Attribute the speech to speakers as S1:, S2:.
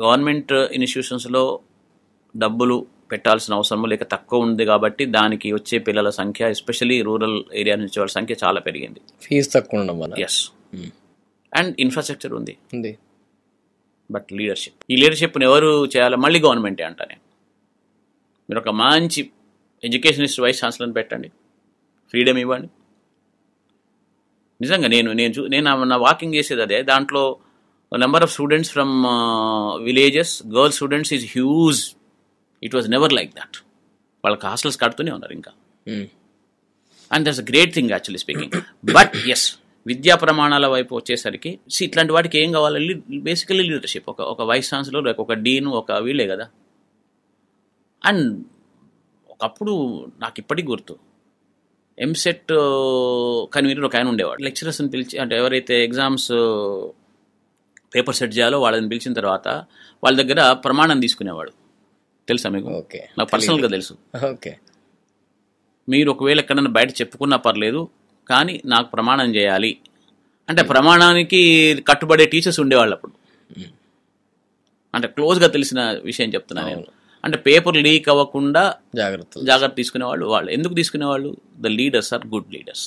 S1: Government ఇన్స్టిట్యూషన్స్లో డబ్బులు పెట్టాల్సిన అవసరం లేక తక్కువ ఉంది కాబట్టి దానికి వచ్చే పిల్లల సంఖ్య ఎస్పెషలీ రూరల్ ఏరియా నుంచి వాళ్ళ సంఖ్య చాలా పెరిగింది.
S2: ఫీజు తక్కువ ఉండడం వల్ల.
S1: ఎస్. అండ్ ఇన్ఫ్రాస్ట్రక్చర్ ఉంది, బట్ లీడర్షిప్, ఈ లీడర్షిప్ని ఎవరు చేయాలి? మళ్ళీ గవర్నమెంటే అంటానే. మీరు ఒక మంచి ఎడ్యుకేషనిస్ట్ వైస్ ఛాన్సలర్ని పెట్టండి, ఫ్రీడమ్ ఇవ్వండి. నిజంగా నేను నా వాకింగ్ చేసేది అదే. దాంట్లో number of students from villages, girls students is huge. It was never like that. వాళ్ళకి హాస్టల్స్ కడుతూనే ఉన్నారు ఇంకా. And that's a great thing actually speaking. But yes, విద్యా ప్రమాణాల వైపు వచ్చేసరికి ఇట్లాంటి వాటికి ఏం కావాలి? Basically leadership. ఒక వైస్ ఛాన్సలర్, ఒక డీన్, ఒక వీళ్ళే కదా. అండ్ ఒకప్పుడు నాకు ఇప్పటికి గుర్తు, ఎంసెట్ కన్వీనర్ ఒక ఆయన ఉండేవాడు. లెక్చరర్స్ని పిలిచి, అంటే ఎవరైతే ఎగ్జామ్స్ పేపర్ సెట్ చేయాలో వాళ్ళని పిలిచిన తర్వాత వాళ్ళ దగ్గర ప్రమాణం తీసుకునేవాడు. తెలుసా మీకు? నాకు పర్సనల్గా తెలుసు. మీరు ఒకవేళ ఎక్కడైనా బయట చెప్పుకున్నా పర్లేదు, కానీ నాకు ప్రమాణం చేయాలి అంటే ప్రమాణానికి కట్టుబడే టీచర్స్ ఉండేవాళ్ళు అప్పుడు. అంటే క్లోజ్గా తెలిసిన విషయం చెప్తున్నా నేను. అంటే పేపర్ లీక్ అవ్వకుండా జాగ్రత్త తీసుకునేవాళ్ళు. వాళ్ళు ఎందుకు తీసుకునేవాళ్ళు? The leaders are good leaders.